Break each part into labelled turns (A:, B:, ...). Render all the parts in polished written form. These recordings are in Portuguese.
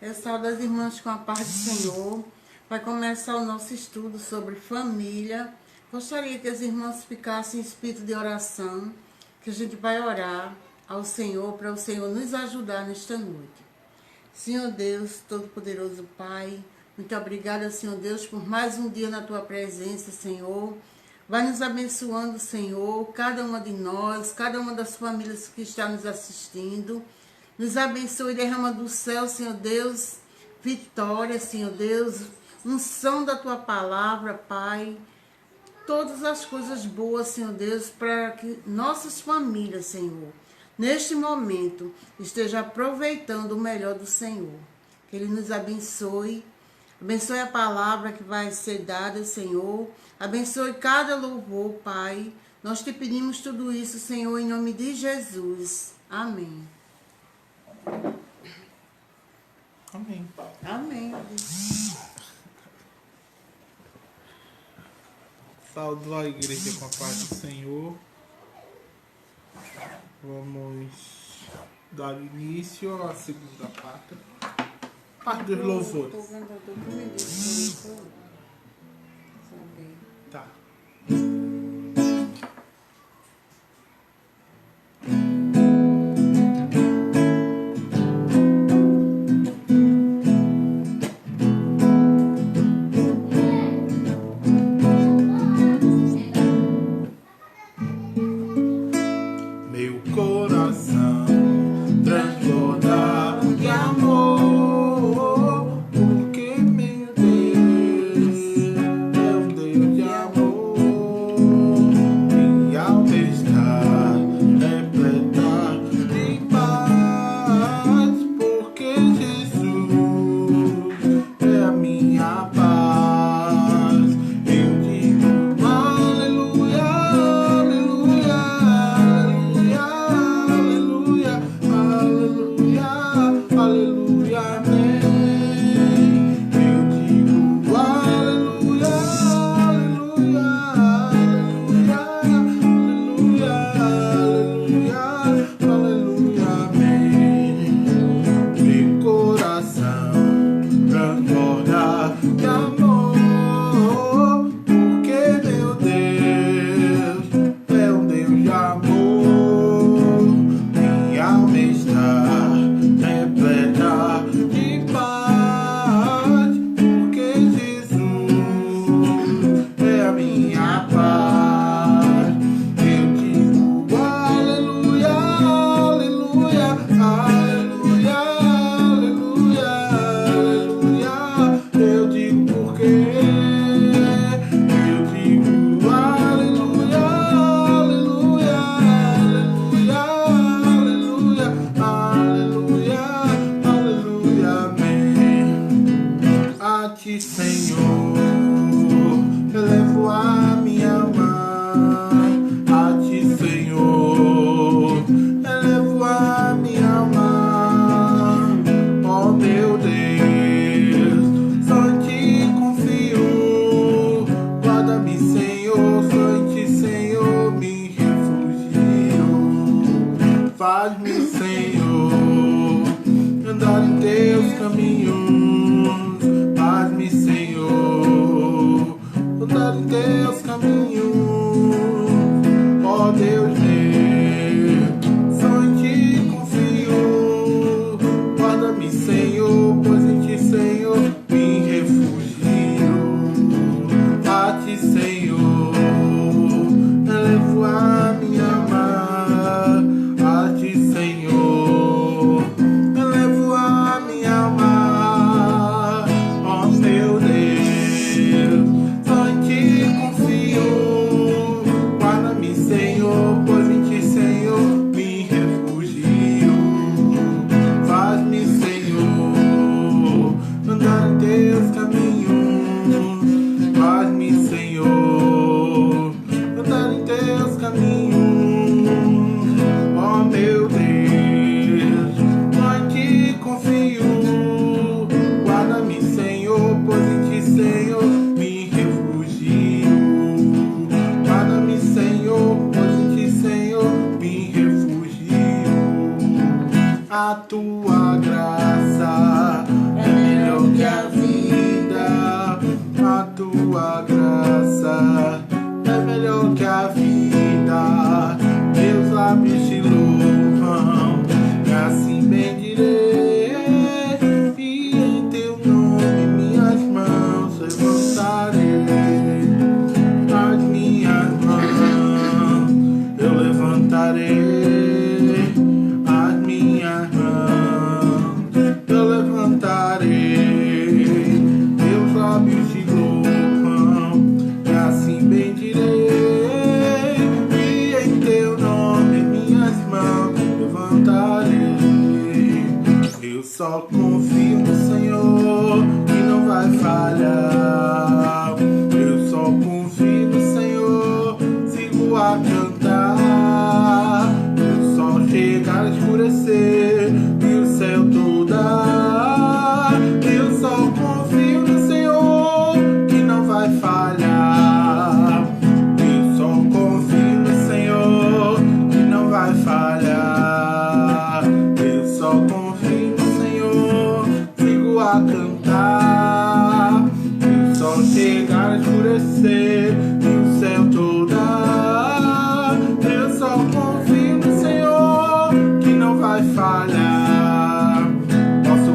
A: Eu saúdo as irmãs com a paz do Senhor. Vai começar o nosso estudo sobre família. Gostaria que as irmãs ficassem em espírito de oração, que a gente vai orar ao Senhor, para o Senhor nos ajudar nesta noite. Senhor Deus, Todo-Poderoso Pai, muito obrigada, Senhor Deus, por mais um dia na Tua presença, Senhor. Vai nos abençoando, Senhor, cada uma de nós, cada uma das famílias que está nos assistindo. Nos abençoe e derrama do céu, Senhor Deus, vitória, Senhor Deus, unção da Tua palavra, Pai. Todas as coisas boas, Senhor Deus, para que nossas famílias, Senhor, neste momento, estejam aproveitando o melhor do Senhor. Que Ele nos abençoe. Abençoe a palavra que vai ser dada, Senhor. Abençoe cada louvor, Pai. Nós te pedimos tudo isso, Senhor, em nome de Jesus. Amém.
B: Amém.
A: Amém.
B: Saúdo a igreja com a paz do Senhor. Vamos dar início à segunda parte dos louvores. Tá. Meu coração transborda de amor, porque meu Deus é um Deus de amor. Minha alma está repleta de paz, porque Jesus é a minha paz. Eu digo aleluia, aleluia, aleluia, aleluia, aleluia, amém. Eu digo aleluia, aleluia, aleluia, aleluia, aleluia, amém. Meu coração transborda de amor, porque meu Deus é um Deus de amor. Minha alma está repleta de paz, porque Jesus é a minha paz. Eu digo aleluia, aleluia, aleluia, aleluia, aleluia. Eu digo porque eu digo aleluia, aleluia, aleluia, aleluia, aleluia, amém. A Ti, Senhor, elevo a minha alma. A Ti, Senhor, elevo a minha alma. Ó meu Deus, só em Ti confio. Guarda-me, Senhor, só em Ti, Senhor, me refugio. Faz-me, Senhor, andar em Teus caminhos. Faz-me, Senhor, andar em Teus caminhos. Ó Deus meu, só em Ti confio. Guarda-me, Senhor, pois em Ti, Senhor, me refugio. A Ti, Senhor, elevo a minha alma. A Ti, Senhor, elevo a minha alma. Ó meu Deus, só em Ti confio. Guarda-me, Senhor, pois em Ti, Senhor, me refugio. Faz-me, Senhor, andar em Teus caminhos. Faz-me, Senhor, andar em Teus caminhos. Ó meu Deus, só em Ti confio. Guarda-me, Senhor, pois em Ti, Senhor, me refugio. Guarda-me, Senhor, pois em Ti, Senhor, me refugio. A Tua graça só confio no Senhor que não vai falhar. Eu só confio no Senhor, sigo a cantar. Eu só chegar a escurecer e o céu toda. Eu só confio no Senhor que não vai falhar. Eu só confio no Senhor que não vai falhar. Eu só confio no Senhor, sigo a cantar. Eu só chegar a escurecer e o céu toda. Eu só confio no Senhor que não vai falhar. Posso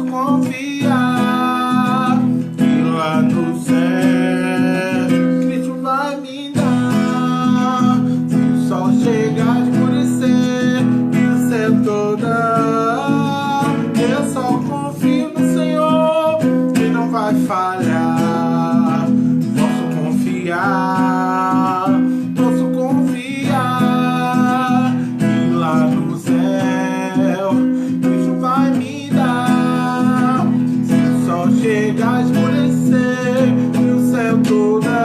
B: confiar que lá no céu Cristo vai me dar. Se o sol chegar a escurecer e o céu toda, eu só confio no Senhor que não vai falhar. Posso confiar que lá no céu Cristo vai me dar. Se o sol chegar a escurecer e o céu toda,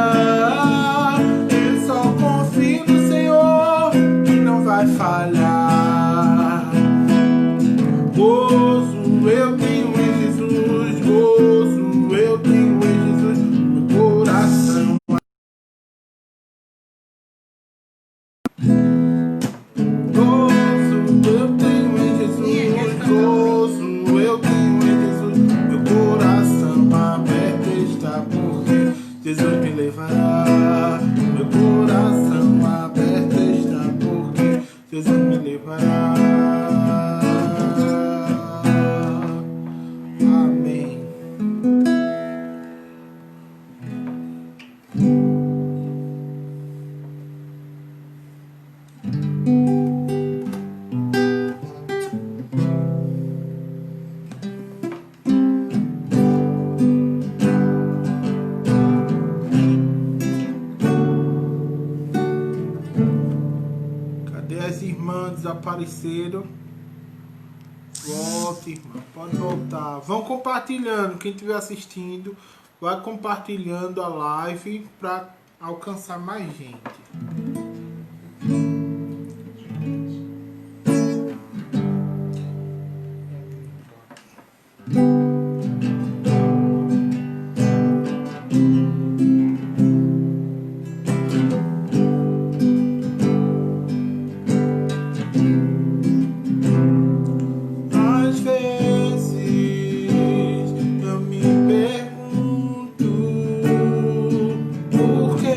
B: eu só confio no Senhor que não vai falhar. Gozo eu tenho em Jesus, gozo eu tenho em Jesus, meu coração. Gozo eu tenho em Jesus, gozo eu tenho em Jesus, meu coração aberto está porque Jesus me levará. Meu coração aberto está porque Jesus me levará. Amém. Cadê as irmãs desapareceram? Volte, irmã, pode voltar. Vão compartilhando, quem estiver assistindo, vai compartilhando a live para alcançar mais gente. Às vezes eu me pergunto por que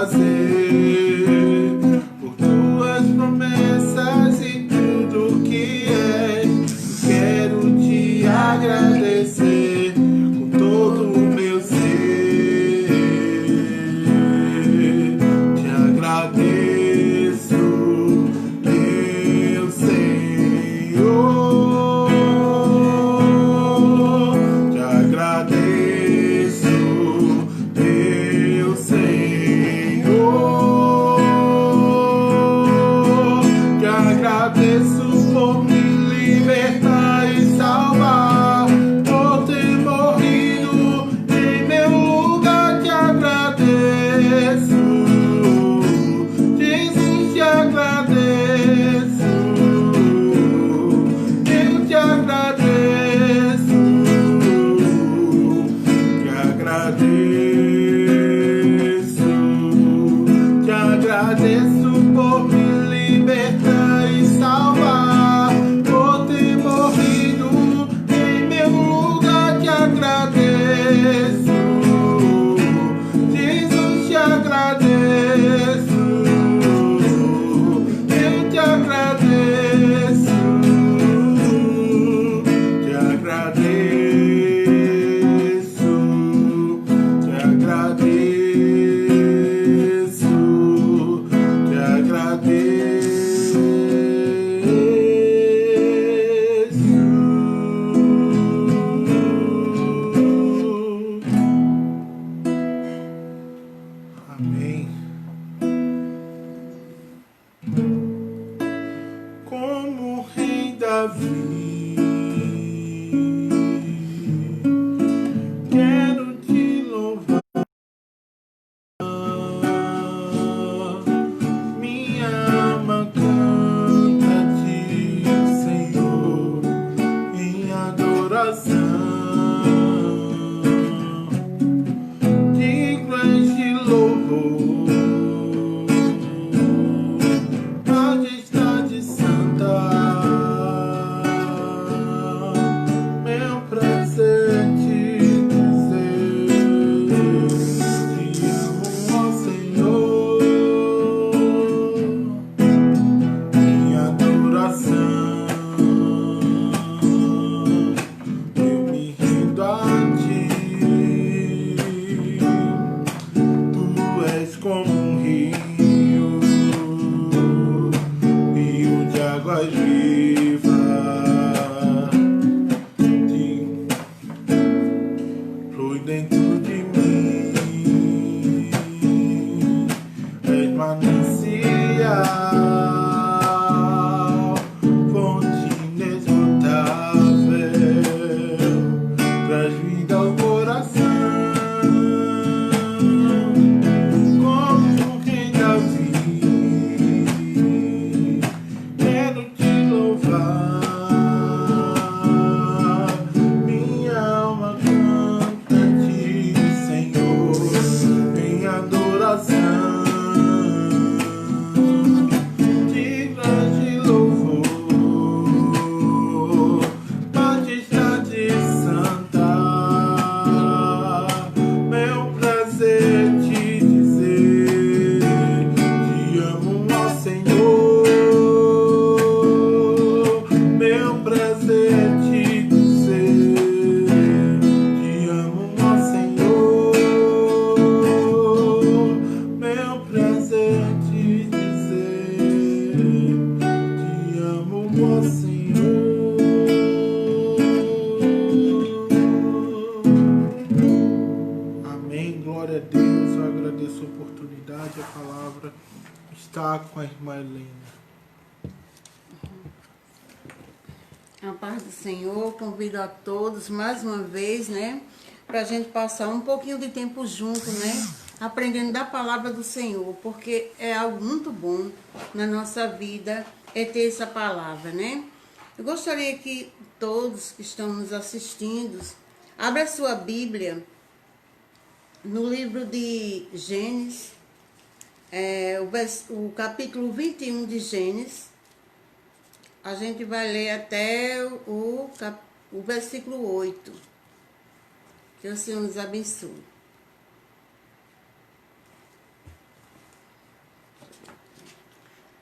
B: fazer, por tuas promessas e tudo que és. Quero te agradecer com todo o meu ser. Te agradeço, meu Senhor. Te agradeço, meu Senhor. Te agradeço por me libertar e salvar, por ter morrido em meu lugar. Te agradeço, Jesus, te agradeço, eu te agradeço, te agradeço, te agradeço por me libertar e salvar, por ter morrido em meu lugar. Te agradeço, Jesus, te agradeço, eu te agradeço, te agradeço, te agradeço, te agradeço. Amém. Como o rei Davi, quero te louvar. Minha alma canta-te, Senhor, em adoração. Digno és de louvor, majestade santa. Meu prazer te dizer, te amo, ó Senhor, em adoração. Eu me rendo a ti. Tu és como um rio, rio de águas vivas. Flui dentro de mim, és manancial, fonte inesgotável, traz vida ao coração. Como o rei Davi, quero te louvar. Minha alma canta-te, Senhor, em adoração. Digno és de louvor, majestade santa. Meu prazer te dizer, te amo, ó Senhor. Meu prazer te dizer, te amo, ó Senhor. Meu prazer te dizer, te amo, ó Senhor. Amém. Glória a Deus. Eu agradeço a oportunidade, a palavra está com a irmã Helena.
A: A paz do Senhor, convido a todos mais uma vez, né? Para a gente passar um pouquinho de tempo junto, né? Aprendendo da palavra do Senhor, porque é algo muito bom na nossa vida, é ter essa palavra, né? Eu gostaria que todos que estão nos assistindo, abra a sua Bíblia no livro de Gênesis, o capítulo 21 de Gênesis. A gente vai ler até o versículo 8. Que o Senhor nos abençoe.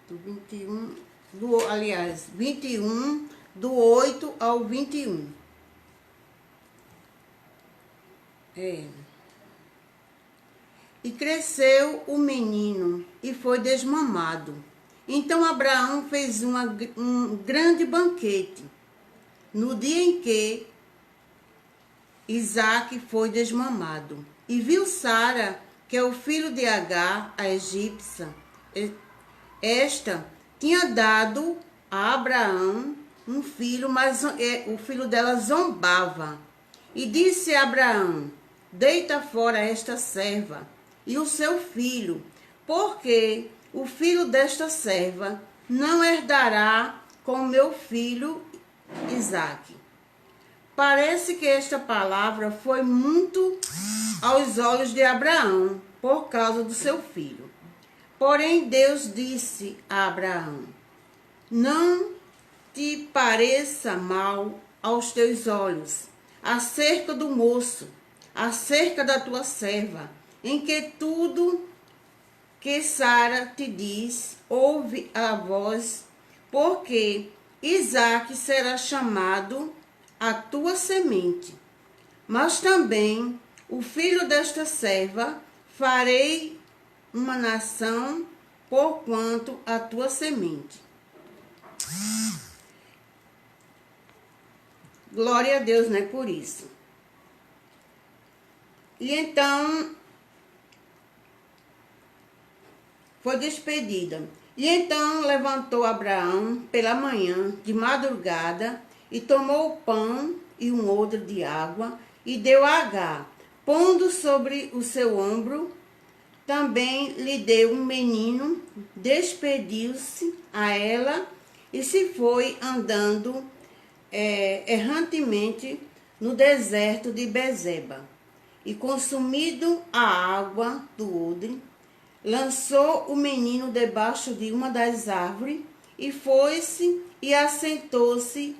A: do 21, aliás, 21, do 8 ao 21. E cresceu o menino e foi desmamado. Então Abraão fez um grande banquete no dia em que Isaque foi desmamado. E viu Sara, que é o filho de Agar, a egípcia. Esta tinha dado a Abraão um filho, mas o filho dela zombava. E disse a Abraão: deita fora esta serva e o seu filho, porque o filho desta serva não herdará com meu filho Isaque. Parece que esta palavra foi muito aos olhos de Abraão, por causa do seu filho. Porém, Deus disse a Abraão: não te pareça mal aos teus olhos acerca do moço, acerca da tua serva, em que tudo que Sara te diz, ouve a voz, porque Isaque será chamado a tua semente. Mas também o filho desta serva farei uma nação, porquanto a tua semente. Glória a Deus, né, por isso. E então foi despedida. E então levantou Abraão pela manhã, de madrugada, e tomou o pão e um odre de água, e deu a Agar, pondo sobre o seu ombro. Também lhe deu um menino, despediu-se a ela, e se foi andando errantemente no deserto de Bezeba. E consumido a água do odre, lançou o menino debaixo de uma das árvores, e foi-se e assentou-se,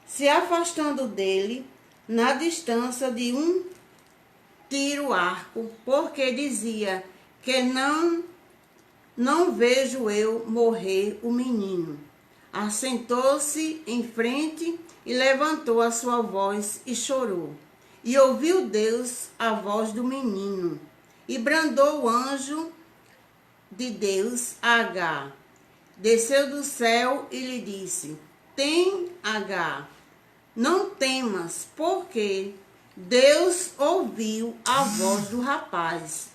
A: se afastando dele, na distância de um tiro-arco, porque dizia que não vejo eu morrer o menino. Assentou-se em frente e levantou a sua voz e chorou. E ouviu Deus a voz do menino, e brandou o anjo de Deus a Agar. Desceu do céu e lhe disse: tem, Agar, não temas, porque Deus ouviu a voz do rapaz,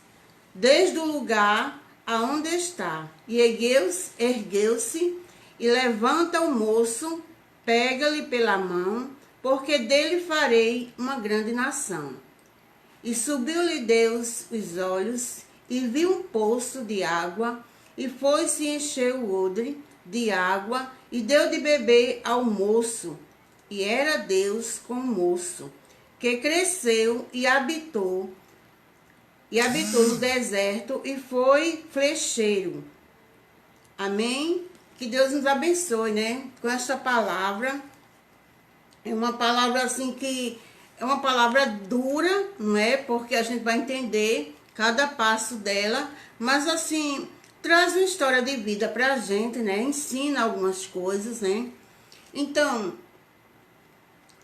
A: desde o lugar aonde está. E ergueu-se e levanta o moço, pega-lhe pela mão, porque dele farei uma grande nação. E subiu-lhe Deus os olhos, e viu um poço de água, e foi-se encher o odre de água, e deu de beber ao moço. E era Deus com o moço, que cresceu e habitou no deserto, e foi flecheiro. Amém? Que Deus nos abençoe, né? Com esta palavra. É uma palavra assim que é uma palavra dura, não é? Porque a gente vai entender cada passo dela, mas assim, traz uma história de vida pra gente, né? Ensina algumas coisas, né? Então,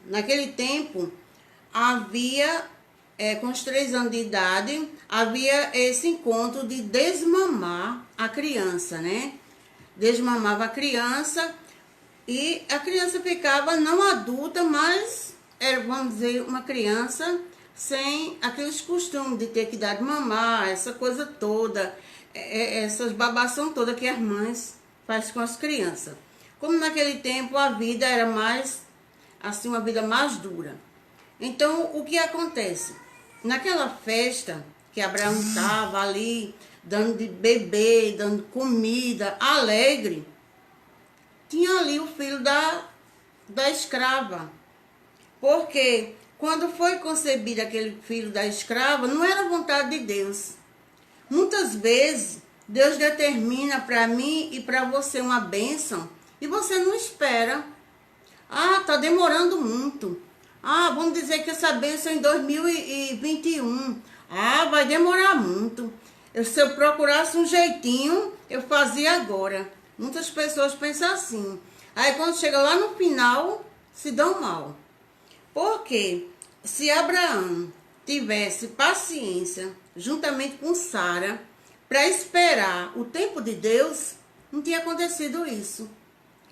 A: naquele tempo, havia, com os 3 anos de idade, havia esse encontro de desmamar a criança, né? Desmamava a criança e a criança ficava não adulta, mas era, vamos dizer, uma criança sem aqueles costumes de ter que dar de mamar, essa coisa toda, essas babação toda que as mães fazem com as crianças. Como naquele tempo a vida era mais, assim, uma vida mais dura. Então, o que acontece? Naquela festa que Abraão estava ali, dando de beber, dando comida, alegre, tinha ali o filho da escrava. Porque quando foi concebido aquele filho da escrava, não era vontade de Deus. Muitas vezes, Deus determina para mim e para você uma bênção, e você não espera. Ah, tá demorando muito. Ah, vamos dizer que essa bênção é em 2021. Ah, vai demorar muito. Se eu procurasse um jeitinho, eu fazia agora. Muitas pessoas pensam assim. Aí quando chega lá no final, se dão mal. Porque se Abraão tivesse paciência, juntamente com Sara, para esperar o tempo de Deus, não tinha acontecido isso.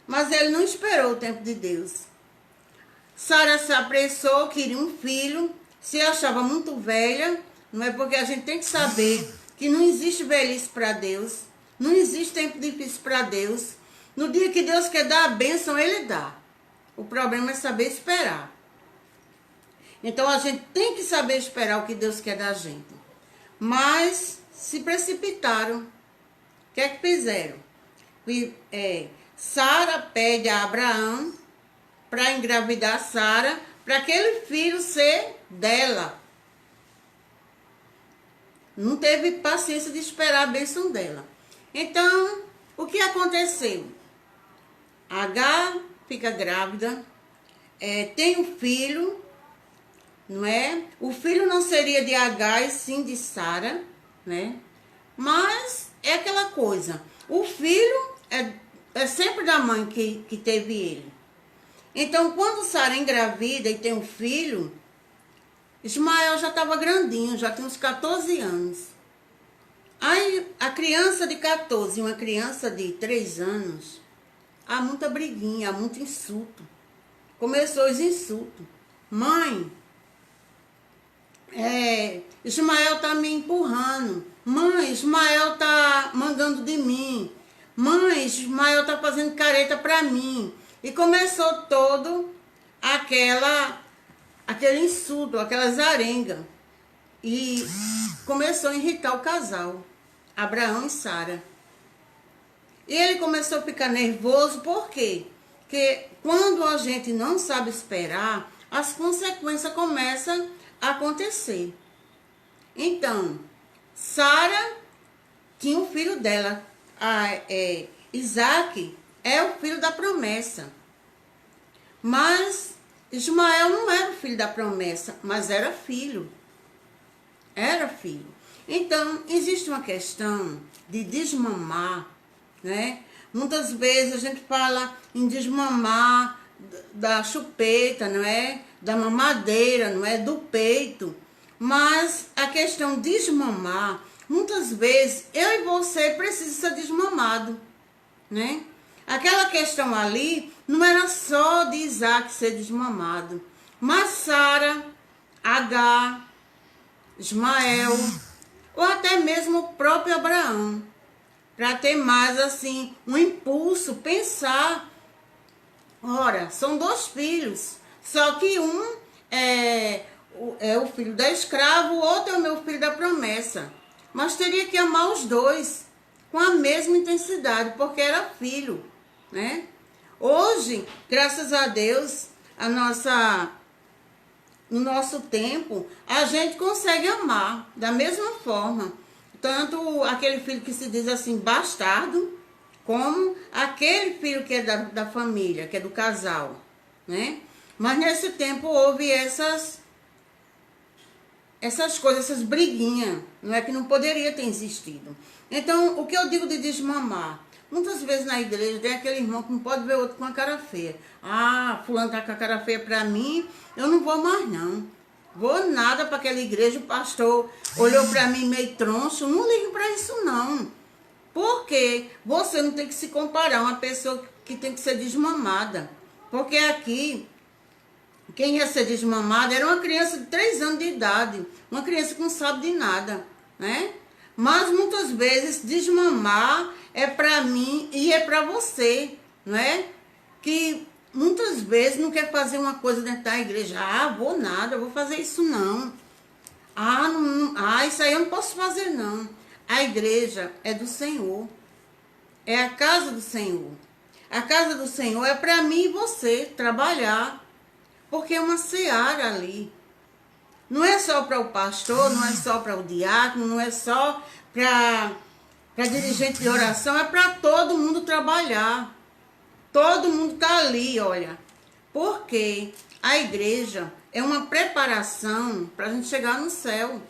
A: Mas ele não esperou o tempo de Deus. Sara se apressou, queria um filho, se achava muito velha, não é? Porque a gente tem que saber que não existe velhice para Deus, não existe tempo difícil para Deus. No dia que Deus quer dar a bênção, Ele dá. O problema é saber esperar. Então a gente tem que saber esperar o que Deus quer da gente. Mas se precipitaram. O que é que fizeram? Sara pede a Abraão para engravidar Sara, para aquele filho ser dela. Não teve paciência de esperar a bênção dela. Então, o que aconteceu? Agar fica grávida, tem um filho, não é? O filho não seria de Agar, e sim de Sara, né? Mas é aquela coisa. O filho é sempre da mãe que teve ele. Então, quando Sara engravida e tem um filho, Ismael já estava grandinho, já tinha uns 14 anos. Aí, a criança de 14 e uma criança de 3 anos, há muita briguinha, há muito insulto. Começou os insultos. Mãe, Ismael está me empurrando. Mãe, Ismael está mandando de mim. Mãe, Ismael está fazendo careta para mim. E começou todo aquele insulto, aquela zarenga. E começou a irritar o casal, Abraão e Sara. E ele começou a ficar nervoso, por quê? Porque quando a gente não sabe esperar, as consequências começam a acontecer. Então, Sara tinha um filho dela, Isaac é o filho da promessa. Mas Ismael não era o filho da promessa, mas era filho. Era filho. Então, existe uma questão de desmamar, né? Muitas vezes a gente fala em desmamar da chupeta, não é? Da mamadeira, não é? Do peito. Mas a questão de desmamar, muitas vezes eu e você precisamos ser desmamado, né? Aquela questão ali não era só de Isaac ser desmamado, mas Sara, Agar, Ismael, ou até mesmo o próprio Abraão, para ter mais assim um impulso, pensar, ora, são 2 filhos, só que um é o filho da escrava, o outro é o meu filho da promessa, mas teria que amar os 2 com a mesma intensidade, porque era filho, né? Hoje, graças a Deus, no nosso tempo, a gente consegue amar da mesma forma. Tanto aquele filho que se diz assim, bastardo, como aquele filho que é da família, que é do casal, né? Mas nesse tempo houve essas coisas, essas briguinhas, não é que não poderia ter existido. Então, o que eu digo de desmamar? Muitas vezes na igreja tem aquele irmão que não pode ver outro com a cara feia. Ah, fulano tá com a cara feia pra mim, eu não vou mais não. Vou nada para aquela igreja, o pastor olhou pra mim meio troncho, não ligo pra isso não. Porque você não tem que se comparar a uma pessoa que tem que ser desmamada. Porque aqui, quem ia ser desmamada era uma criança de 3 anos de idade, uma criança que não sabe de nada, né? Mas muitas vezes desmamar é para mim e é para você, não é? Que muitas vezes não quer fazer uma coisa dentro da igreja. Ah, vou nada, vou fazer isso não. Isso aí eu não posso fazer não. A igreja é do Senhor. É a casa do Senhor. A casa do Senhor é para mim e você trabalhar. Porque é uma seara ali. Não é só para o pastor, não é só para o diácono, não é só para dirigente de oração, é para todo mundo trabalhar. Todo mundo está ali, olha. Porque a igreja é uma preparação para a gente chegar no céu.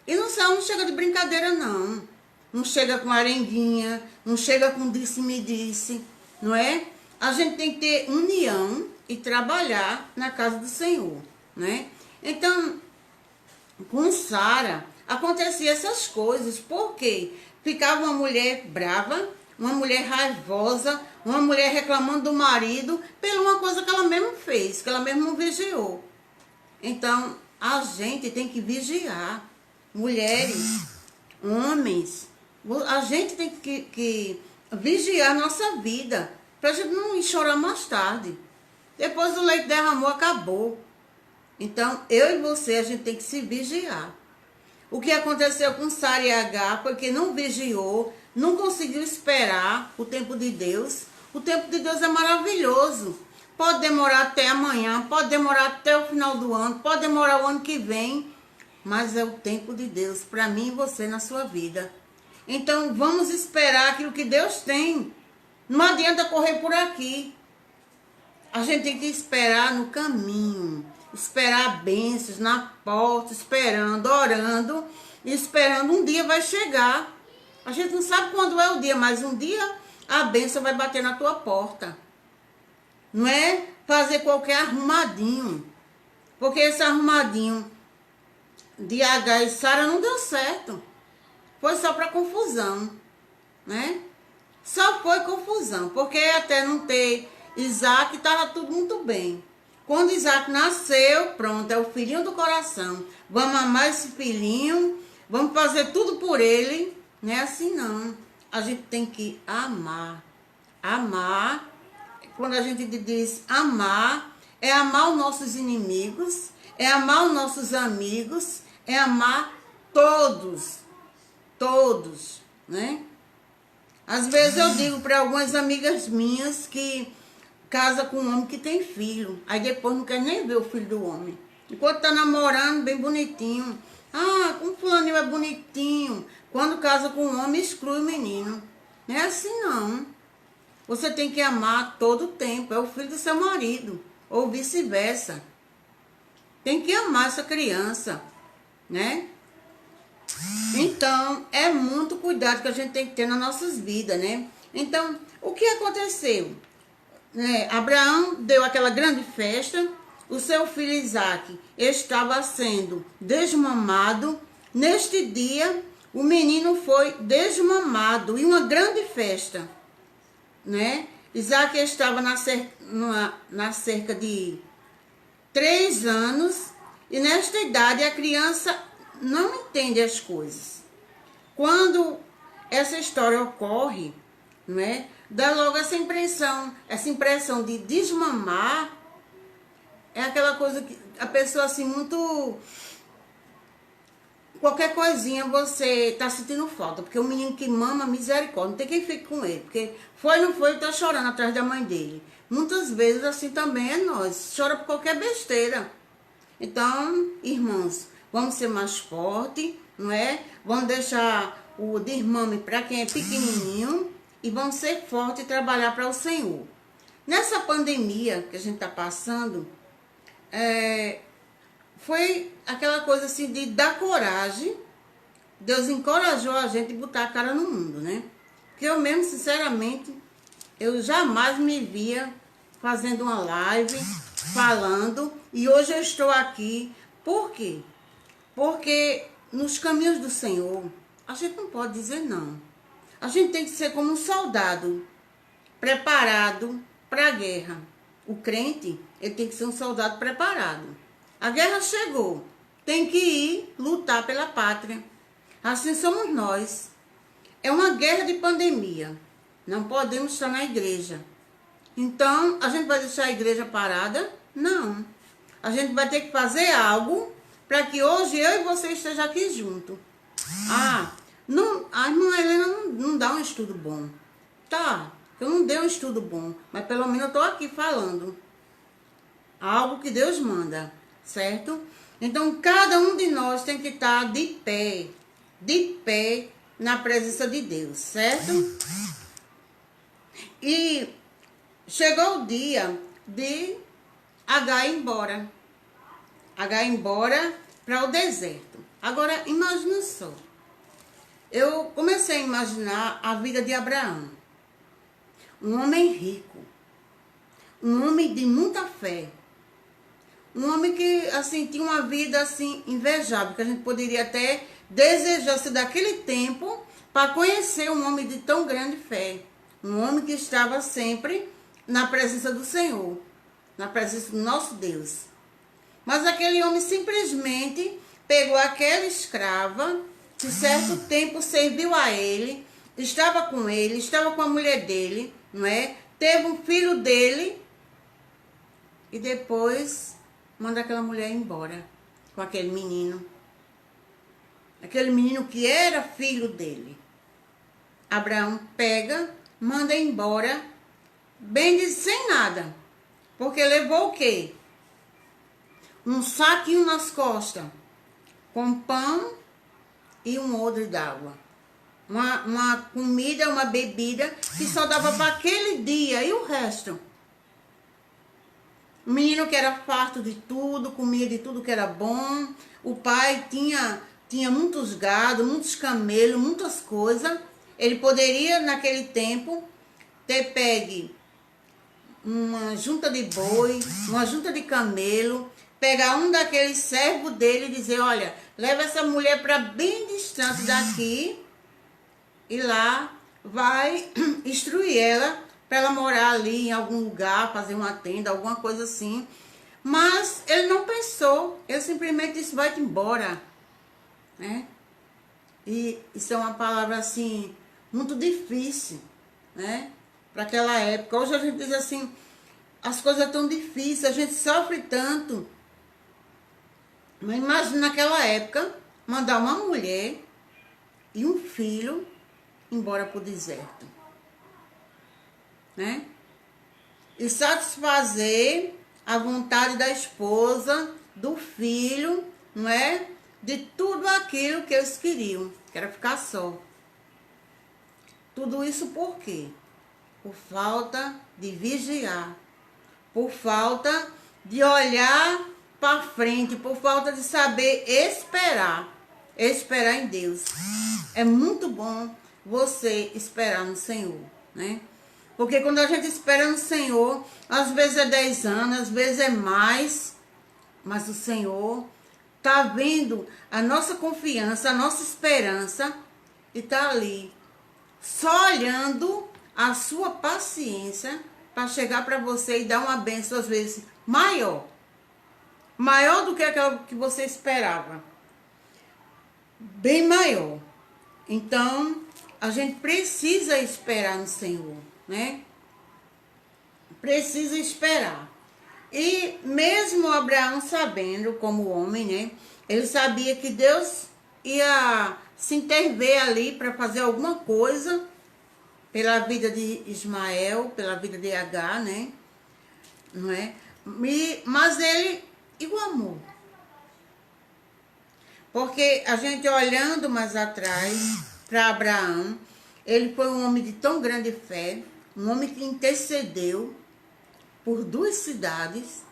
A: E no céu não chega de brincadeira, não. não chega com arenguinha, não chega com disse-me-disse, não é? A gente tem que ter união e trabalhar na casa do Senhor, né? Então, com Sara, acontecia essas coisas, porque ficava uma mulher brava, uma mulher raivosa, uma mulher reclamando do marido, pela uma coisa que ela mesma fez, que ela mesma não vigiou. Então, a gente tem que vigiar. Mulheres, homens, a gente tem que vigiar a nossa vida, pra gente não ir chorar mais tarde. Depois o leite derramou, acabou. Então, eu e você, a gente tem que se vigiar. O que aconteceu com Sara e Agar foi que não vigiou, não conseguiu esperar o tempo de Deus. O tempo de Deus é maravilhoso. Pode demorar até amanhã, pode demorar até o final do ano, pode demorar o ano que vem, mas é o tempo de Deus para mim e você na sua vida. Então, vamos esperar aquilo que Deus tem. Não adianta correr por aqui. A gente tem que esperar no caminho, esperar bênçãos na porta, esperando, orando, e esperando um dia vai chegar. A gente não sabe quando é o dia, mas um dia a bênção vai bater na tua porta. Não é fazer qualquer arrumadinho, porque esse arrumadinho de Agar e Sara não deu certo. Foi só para confusão, né? Só foi confusão, porque até não ter Isaac estava tudo muito bem. Quando Isaac nasceu, pronto, é o filhinho do coração. Vamos amar esse filhinho, vamos fazer tudo por ele. Não é assim não. A gente tem que amar. Amar, quando a gente diz amar, é amar os nossos inimigos, é amar os nossos amigos, é amar todos. Todos, né? Às vezes eu digo para algumas amigas minhas que casa com um homem que tem filho, aí depois não quer nem ver o filho do homem. Enquanto tá namorando, bem bonitinho. Ah, como fulaninho é bonitinho. Quando casa com um homem, exclui o menino. Não é assim não. Você tem que amar todo o tempo, é o filho do seu marido, ou vice-versa. Tem que amar essa criança, né? Então, é muito cuidado que a gente tem que ter nas nossas vidas, né? Então, o que aconteceu? Abraão deu aquela grande festa, o seu filho Isaac estava sendo desmamado. Neste dia, o menino foi desmamado e uma grande festa, né? Isaac estava na cerca de 3 anos e nesta idade a criança não entende as coisas. Quando essa história ocorre, não é? Dá logo essa impressão de desmamar, é aquela coisa que a pessoa assim muito, qualquer coisinha você tá sentindo falta, porque o menino que mama, misericórdia, não tem quem fique com ele, porque foi, não foi, tá chorando atrás da mãe dele. Muitas vezes assim também é nós, chora por qualquer besteira. Então, irmãos, vamos ser mais fortes, não é? Vamos deixar o desmame para quem é pequenininho e vamos ser fortes e trabalhar para o Senhor. Nessa pandemia que a gente está passando, foi aquela coisa assim de dar coragem. Deus encorajou a gente a botar a cara no mundo, né? Porque eu mesmo, sinceramente, eu jamais me via fazendo uma live, falando, e hoje eu estou aqui. Por quê? Porque nos caminhos do Senhor, a gente não pode dizer não. A gente tem que ser como um soldado, preparado para a guerra. O crente, ele tem que ser um soldado preparado. A guerra chegou, tem que ir lutar pela pátria. Assim somos nós. É uma guerra de pandemia. Não podemos estar na igreja. Então, a gente vai deixar a igreja parada? Não. A gente vai ter que fazer algo para que hoje eu e você estejam aqui junto. A irmã Helena não dá um estudo bom. Tá, eu não dei um estudo bom, mas pelo menos eu estou aqui falando algo que Deus manda, certo? Então, cada um de nós tem que estar de pé na presença de Deus, certo? E chegou o dia de Agar ir embora. Agar ir embora para o deserto. Agora, imagina só. eu comecei a imaginar a vida de Abraão. Um homem rico, um homem de muita fé, um homem que, assim, tinha uma vida, assim, invejável, que a gente poderia até desejar ser daquele tempo para conhecer um homem de tão grande fé. Um homem que estava sempre na presença do Senhor, na presença do nosso Deus. Mas aquele homem simplesmente pegou aquela escrava, que certo tempo serviu a ele, estava com a mulher dele, não é? Teve um filho dele e depois manda aquela mulher embora com aquele menino. Aquele menino que era filho dele. Abraão pega, manda embora, bem sem nada. Porque levou o quê? Um saquinho nas costas, com pão e um odre d'água. Uma comida, uma bebida que só dava para aquele dia e o resto. O menino que era farto de tudo, comia de tudo que era bom. O pai tinha muitos gados, muitos camelos, muitas coisas. Ele poderia, naquele tempo, ter pegue uma junta de boi, uma junta de camelo, pegar um daqueles servos dele e dizer, olha, leva essa mulher para bem distante daqui e lá vai instruir ela para ela morar ali em algum lugar, fazer uma tenda, alguma coisa assim. Mas ele não pensou, ele simplesmente disse, vai-te embora, né? E isso é uma palavra assim, muito difícil, né? Para aquela época. Hoje a gente diz assim, as coisas estão difíceis, a gente sofre tanto. Mas imagina naquela época, mandar uma mulher e um filho embora para o deserto, né? E satisfazer a vontade da esposa, do filho, não é? De tudo aquilo que eles queriam, que era ficar só. Tudo isso por quê? Por falta de vigiar, por falta de olhar para frente, por falta de saber esperar em Deus. É muito bom você esperar no Senhor, né? Porque quando a gente espera no Senhor, às vezes é 10 anos, às vezes é mais, mas o Senhor tá vendo a nossa confiança, a nossa esperança e tá ali, só olhando a sua paciência para chegar para você e dar uma bênção, às vezes, maior do que aquela que você esperava. Bem maior. Então, a gente precisa esperar no Senhor, né? Precisa esperar. E mesmo Abraão sabendo, como homem, né? Ele sabia que Deus ia se intervir ali para fazer alguma coisa pela vida de Ismael, pela vida de Agar, né? Não é? Mas ele o amou. Porque a gente olhando mais atrás para Abraão, ele foi um homem de tão grande fé, um homem que intercedeu por 2 cidades,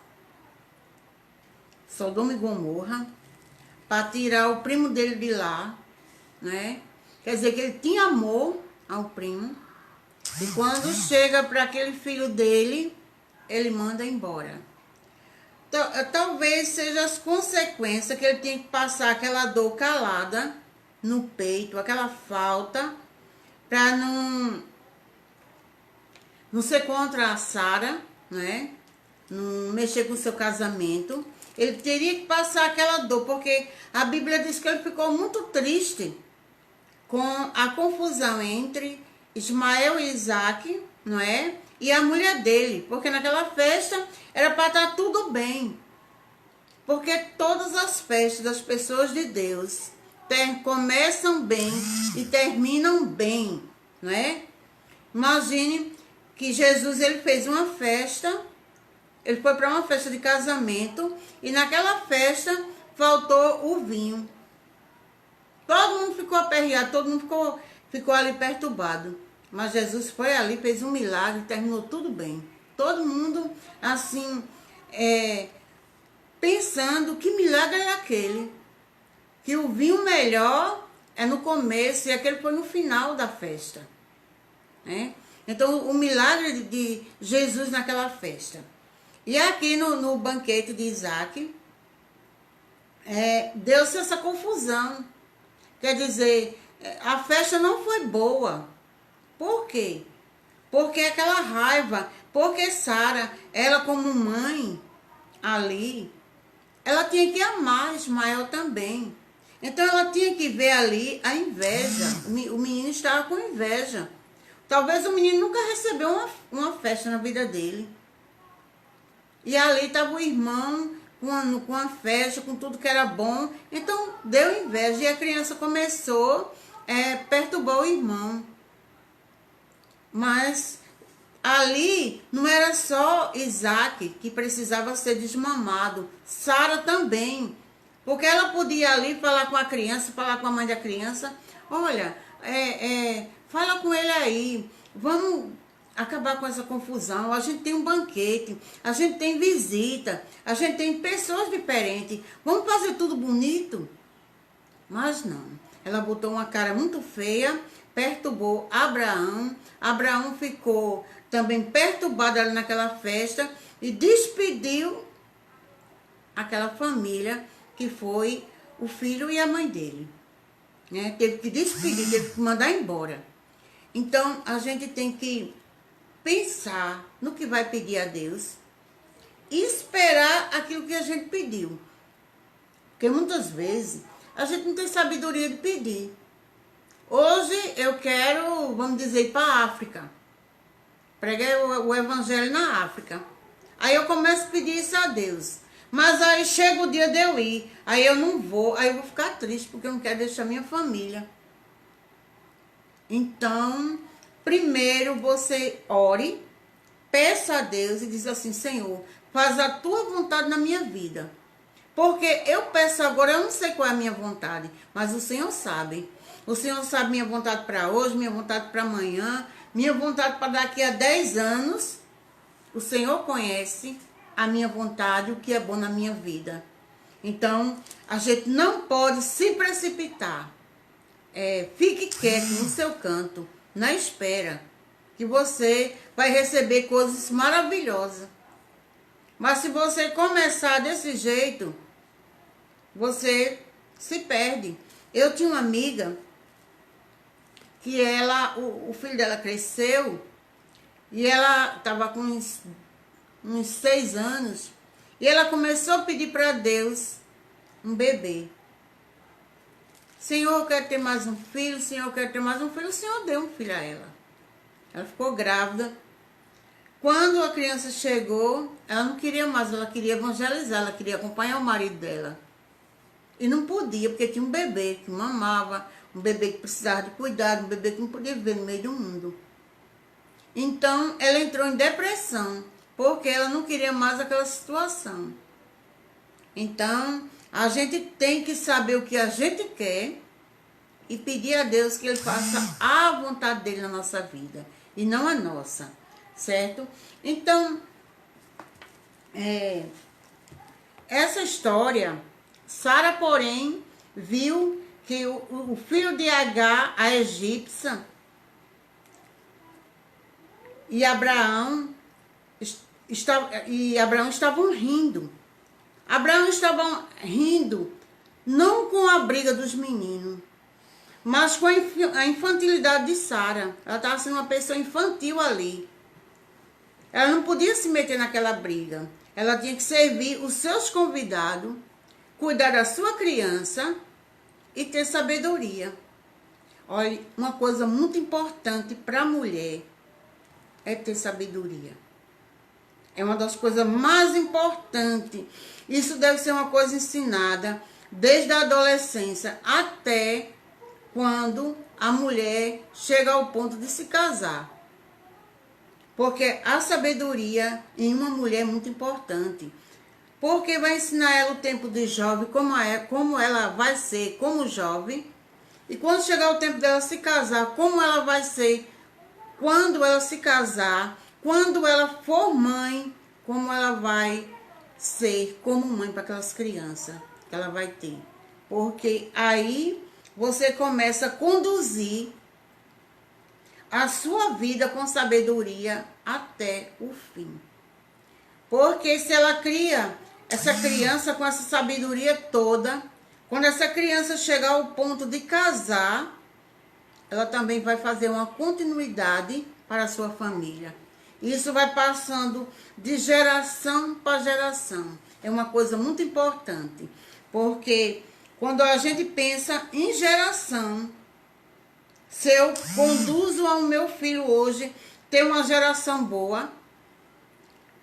A: Sodoma e Gomorra, para tirar o primo dele de lá, né? Quer dizer que ele tinha amor ao primo. E quando chega para aquele filho dele, ele manda embora. Talvez seja as consequências que ele tinha que passar aquela dor calada no peito, aquela falta, para não ser contra a Sara, né? Não mexer com o seu casamento. Ele teria que passar aquela dor, porque a Bíblia diz que ele ficou muito triste com a confusão entre Ismael e Isaac, não é? E a mulher dele, porque naquela festa era para estar tudo bem. Porque todas as festas das pessoas de Deus começam bem e terminam bem, não é? Imagine que Jesus, ele fez uma festa, ele foi para uma festa de casamento e naquela festa faltou o vinho. Todo mundo ficou aperreado, todo mundo ficou ali perturbado. Mas Jesus foi ali, fez um milagre, terminou tudo bem. Todo mundo, assim, pensando que milagre é aquele. Que o vinho melhor é no começo e aquele foi no final da festa, né? Então, o milagre de Jesus naquela festa. E aqui no banquete de Isaac, deu-se essa confusão. Quer dizer, a festa não foi boa. Por quê? Porque aquela raiva, porque Sara, ela como mãe ali, ela tinha que amar Ismael também. Então ela tinha que ver ali a inveja. O menino estava com inveja. Talvez o menino nunca recebeu uma festa na vida dele. E ali estava o irmão com a festa, com tudo que era bom. Então deu inveja e a criança começou a perturbar o irmão. Mas ali não era só Isaac que precisava ser desmamado, Sara também. Porque ela podia ali falar com a criança, falar com a mãe da criança, olha, fala com ele aí, vamos acabar com essa confusão, a gente tem um banquete, a gente tem visita, a gente tem pessoas diferentes, vamos fazer tudo bonito. Mas não, ela botou uma cara muito feia, perturbou Abraão, Abraão ficou também perturbado ali naquela festa e despediu aquela família que foi o filho e a mãe dele, né? Teve que despedir, teve que mandar embora. Então, a gente tem que pensar no que vai pedir a Deus e esperar aquilo que a gente pediu. Porque muitas vezes a gente não tem sabedoria de pedir. Hoje eu quero, vamos dizer, ir para a África. Preguei o evangelho na África. Aí eu começo a pedir isso a Deus. Mas aí chega o dia de eu ir. Aí eu não vou. Aí eu vou ficar triste porque eu não quero deixar minha família. Então, primeiro você ore, peça a Deus e diz assim, Senhor, faz a tua vontade na minha vida. Porque eu peço agora, eu não sei qual é a minha vontade, mas o Senhor sabe. O Senhor sabe minha vontade para hoje, minha vontade para amanhã, minha vontade para daqui a 10 anos. O Senhor conhece a minha vontade, o que é bom na minha vida. Então, a gente não pode se precipitar. Fique quieto no seu canto, na espera, que você vai receber coisas maravilhosas. Mas se você começar desse jeito, você se perde. Eu tinha uma amiga que o filho dela cresceu e ela estava com uns 6 anos e ela começou a pedir para Deus um bebê. Senhor, eu quero ter mais um filho, Senhor, eu quero ter mais um filho. O Senhor deu um filho a ela. Ela ficou grávida. Quando a criança chegou, ela não queria mais, ela queria evangelizar, ela queria acompanhar o marido dela. E não podia, porque tinha um bebê que mamava, um bebê que precisava de cuidado, um bebê que não podia viver no meio do mundo. Então, ela entrou em depressão, porque ela não queria mais aquela situação. Então, a gente tem que saber o que a gente quer e pedir a Deus que Ele faça a vontade dEle na nossa vida, e não a nossa, certo? Então, essa história, Sara, porém, viu que o filho de Agar, a egípcia, e Abraão estavam rindo. Abraão estava rindo, não com a briga dos meninos, mas com a infantilidade de Sara. Ela estava sendo uma pessoa infantil ali. Ela não podia se meter naquela briga. Ela tinha que servir os seus convidados, cuidar da sua criança e ter sabedoria. Olha, uma coisa muito importante para a mulher é ter sabedoria. É uma das coisas mais importantes. Isso deve ser uma coisa ensinada desde a adolescência até quando a mulher chega ao ponto de se casar. Porque a sabedoria em uma mulher é muito importante. Porque vai ensinar ela o tempo de jovem, como ela vai ser como jovem. E quando chegar o tempo dela se casar, como ela vai ser quando ela se casar. Quando ela for mãe, como ela vai ser como mãe para aquelas crianças que ela vai ter. Porque aí você começa a conduzir a sua vida com sabedoria até o fim. Porque se ela cria essa criança com essa sabedoria toda, quando essa criança chegar ao ponto de casar, ela também vai fazer uma continuidade para a sua família. Isso vai passando de geração para geração. É uma coisa muito importante, porque quando a gente pensa em geração, se eu conduzo ao meu filho hoje ter uma geração boa,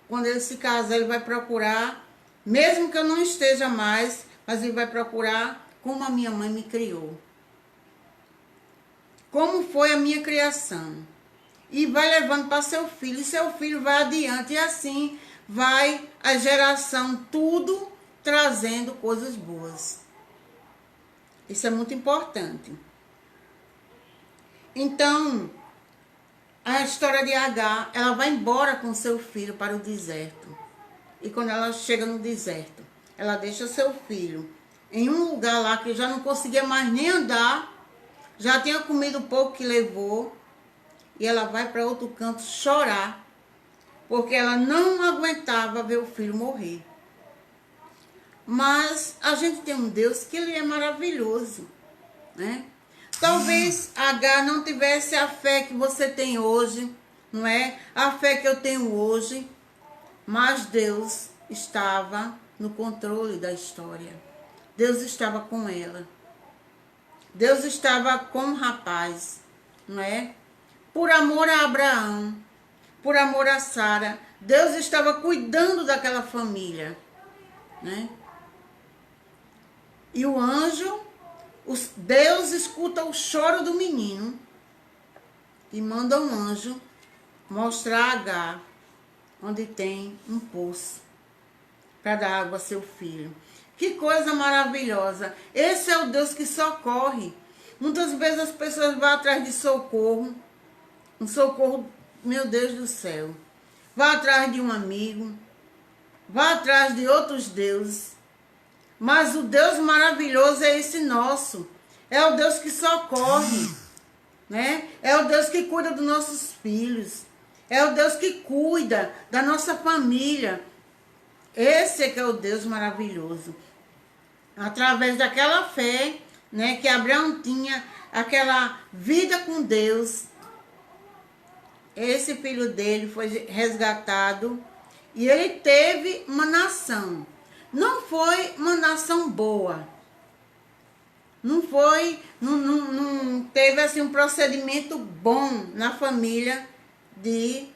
A: quando ele se casar, ele vai procurar, mesmo que eu não esteja mais, mas ele vai procurar como a minha mãe me criou. Como foi a minha criação. E vai levando para seu filho, e seu filho vai adiante, e assim vai a geração, tudo trazendo coisas boas. Isso é muito importante. Então, a história de Agar, ela vai embora com seu filho para o deserto. E quando ela chega no deserto, ela deixa seu filho em um lugar lá que já não conseguia mais nem andar, já tinha comido o pouco que levou, e ela vai para outro canto chorar, porque ela não aguentava ver o filho morrer. Mas a gente tem um Deus que ele é maravilhoso, né? Talvez Agar não tivesse a fé que você tem hoje, não é? A fé que eu tenho hoje, mas Deus estava no controle da história. Deus estava com ela. Deus estava com o rapaz, não é? Por amor a Abraão, por amor a Sara, Deus estava cuidando daquela família, né? E o anjo, Deus escuta o choro do menino e manda um anjo mostrar a Agar onde tem um poço para dar água a seu filho. Que coisa maravilhosa! Esse é o Deus que socorre. Muitas vezes as pessoas vão atrás de socorro, um socorro, meu Deus do céu. Vá atrás de um amigo, vá atrás de outros deuses. Mas o Deus maravilhoso é esse nosso. É o Deus que socorre, né? É o Deus que cuida dos nossos filhos. É o Deus que cuida da nossa família. Esse é que é o Deus maravilhoso. Através daquela fé, né, que Abraão tinha, aquela vida com Deus, esse filho dele foi resgatado e ele teve uma nação. Não foi uma nação boa. Não teve assim um procedimento bom na família de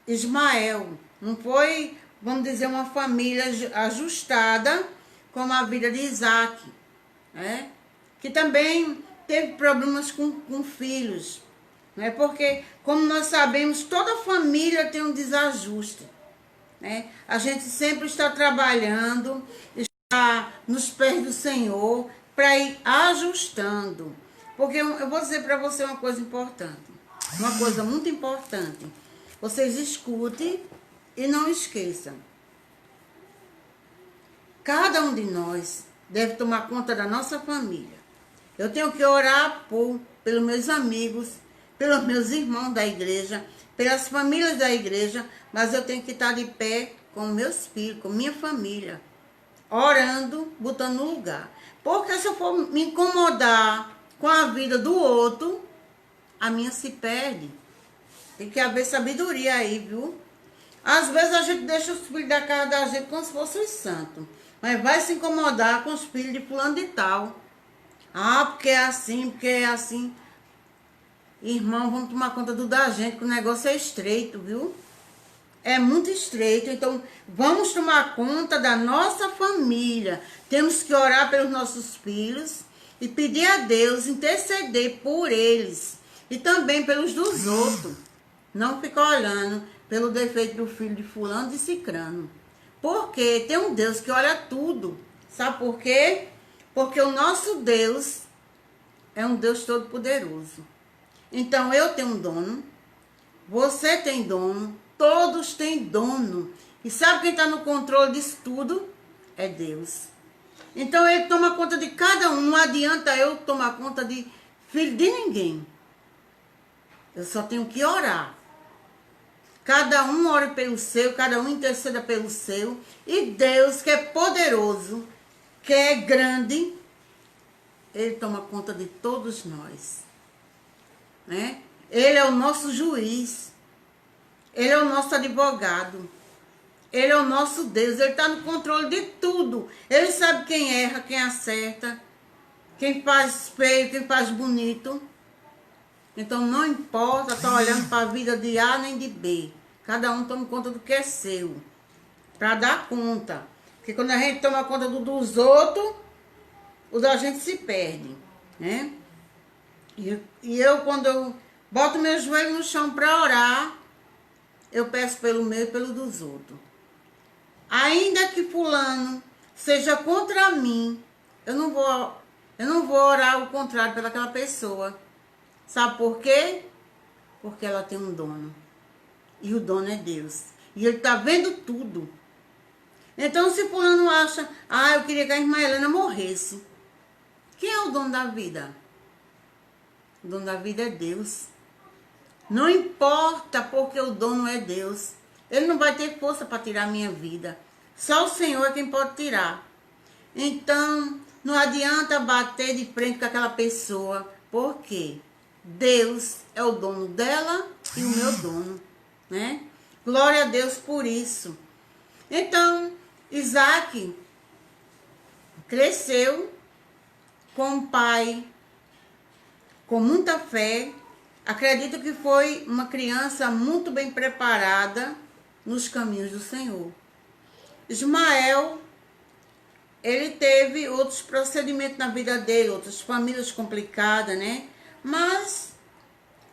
A: Ismael. Não foi, vamos dizer, uma família ajustada como a vida de Isaac, né? Que também teve problemas com filhos, né? Porque, como nós sabemos, toda família tem um desajuste, né? A gente sempre está trabalhando, está nos pés do Senhor para ir ajustando. Porque eu vou dizer para você uma coisa importante, uma coisa muito importante. Vocês escutem e não esqueçam. Cada um de nós deve tomar conta da nossa família. Eu tenho que orar pelos meus amigos, pelos meus irmãos da igreja, pelas famílias da igreja, mas eu tenho que estar de pé com meus filhos, com minha família, orando, botando no lugar. Porque se eu for me incomodar com a vida do outro, a minha se perde. Tem que haver sabedoria aí, viu? Às vezes a gente deixa os filhos da casa da gente como se fossem os santos. Mas vai se incomodar com os filhos de fulano de tal. Ah, porque é assim, porque é assim. Irmão, vamos tomar conta do da gente, que o negócio é estreito, viu? É muito estreito. Então, vamos tomar conta da nossa família. Temos que orar pelos nossos filhos e pedir a Deus, interceder por eles. E também pelos dos outros. Não ficar olhando pelo defeito do filho de fulano de cicrano. Porque tem um Deus que olha tudo. Sabe por quê? Porque o nosso Deus é um Deus todo-poderoso. Então, eu tenho um dono, você tem dono, todos têm dono. E sabe quem está no controle disso tudo? É Deus. Então ele toma conta de cada um. Não adianta eu tomar conta de filho de ninguém. Eu só tenho que orar. Cada um ore pelo seu, cada um interceda pelo seu. E Deus, que é poderoso, que é grande, Ele toma conta de todos nós. Né? Ele é o nosso juiz. Ele é o nosso advogado. Ele é o nosso Deus. Ele está no controle de tudo. Ele sabe quem erra, quem acerta, quem faz feio, quem faz bonito. Então não importa estar olhando para a vida de A nem de B. Cada um toma conta do que é seu. Para dar conta. Porque quando a gente toma conta dos outros, o da gente se perde. Né? E eu, quando eu boto meu joelho no chão para orar, eu peço pelo meu e pelo dos outros. Ainda que fulano seja contra mim, eu não vou orar o contrário pelaquela pessoa. Sabe por quê? Porque ela tem um dono. E o dono é Deus. E Ele está vendo tudo. Então, se fulano acha, eu queria que a irmã Helena morresse. Quem é o dono da vida? O dono da vida é Deus. Não importa porque o dono é Deus. Ele não vai ter força para tirar a minha vida. Só o Senhor é quem pode tirar. Então, não adianta bater de frente com aquela pessoa. Por quê? Deus é o dono dela e o meu dono. Né? Glória a Deus por isso. Então, Isaac cresceu com um pai com muita fé. Acredito que foi uma criança muito bem preparada nos caminhos do Senhor. Ismael, ele teve outros procedimentos na vida dele, outras famílias complicadas, né? Mas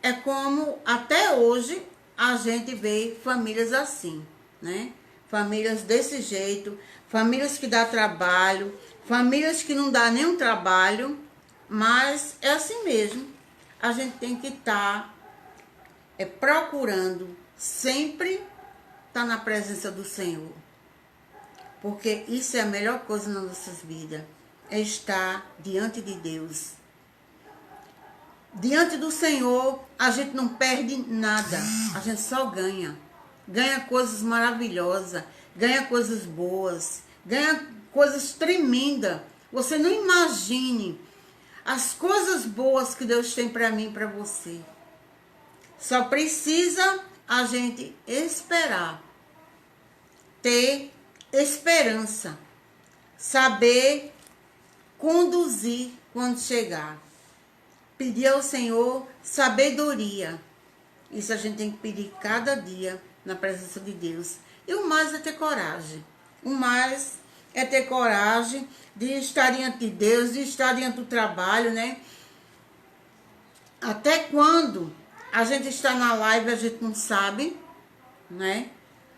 A: é como até hoje a gente vê famílias assim, né? Famílias desse jeito, famílias que dá trabalho, famílias que não dá nenhum trabalho, mas é assim mesmo. A gente tem que estar procurando sempre estar na presença do Senhor. Porque isso é a melhor coisa nas nossas vidas. É estar diante de Deus. Diante do Senhor, a gente não perde nada. A gente só ganha. Ganha coisas maravilhosas. Ganha coisas boas. Ganha coisas tremendas. Você não imagine as coisas boas que Deus tem para mim e para você. Só precisa a gente esperar. Ter esperança. Saber conduzir quando chegar. Pedir ao Senhor sabedoria. Isso a gente tem que pedir cada dia na presença de Deus. E o mais é ter coragem. O mais é ter coragem de estar diante de Deus, de estar diante do trabalho, né? Até quando a gente está na live, a gente não sabe, né?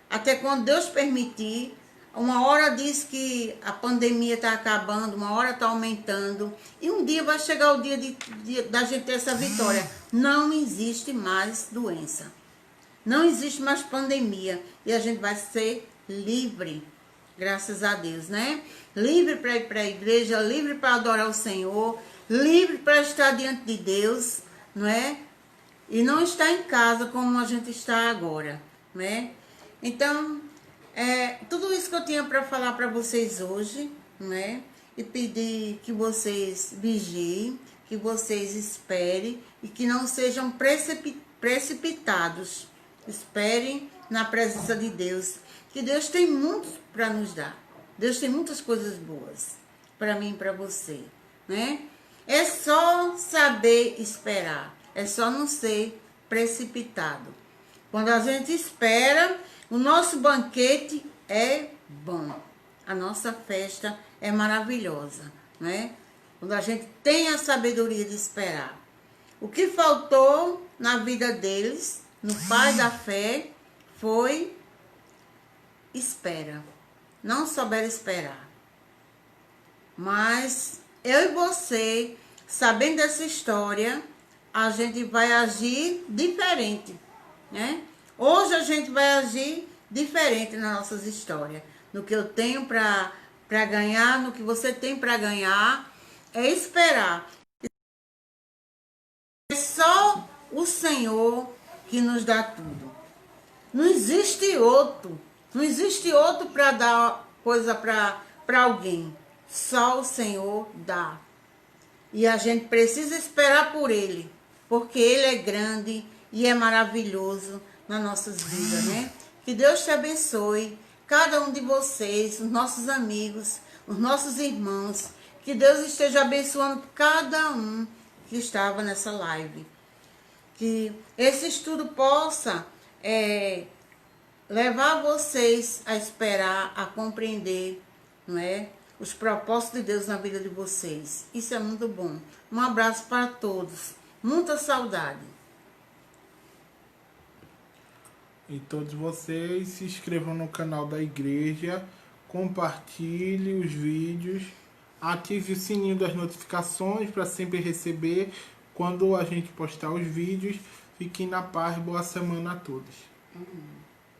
A: Até quando Deus permitir. Uma hora diz que a pandemia está acabando, uma hora está aumentando. E um dia vai chegar o dia da gente ter essa vitória. Não existe mais doença. Não existe mais pandemia. E a gente vai ser livre. Graças a Deus, né? Livre para ir para a igreja, livre para adorar o Senhor, livre para estar diante de Deus, não é? E não estar em casa como a gente está agora, né? Então, tudo isso que eu tinha para falar para vocês hoje, né? E pedir que vocês vigiem, que vocês esperem e que não sejam precipitados. Esperem na presença de Deus. Que Deus tem muito para nos dar. Deus tem muitas coisas boas para mim e para você, né? É só saber esperar. É só não ser precipitado. Quando a gente espera, o nosso banquete é bom. A nossa festa é maravilhosa, né? Quando a gente tem a sabedoria de esperar. O que faltou na vida deles, no pai da fé, foi espera. Não souberam esperar. Mas eu e você, sabendo dessa história, a gente vai agir diferente, né? Hoje a gente vai agir diferente nas nossas histórias. No que eu tenho para para ganhar, no que você tem para ganhar, é esperar. É só o Senhor que nos dá tudo. Não existe outro. Não existe outro para dar coisa para alguém. Só o Senhor dá. E a gente precisa esperar por Ele. Porque Ele é grande e é maravilhoso nas nossas vidas, né? Que Deus te abençoe. Cada um de vocês, os nossos amigos, os nossos irmãos. Que Deus esteja abençoando cada um que estava nessa live. Que esse estudo possa levar vocês a esperar, a compreender, não é? Os propósitos de Deus na vida de vocês. Isso é muito bom. Um abraço para todos. Muita saudade.
B: E todos vocês se inscrevam no canal da igreja, compartilhe os vídeos, ative o sininho das notificações para sempre receber quando a gente postar os vídeos. Fiquem na paz, boa semana a todos.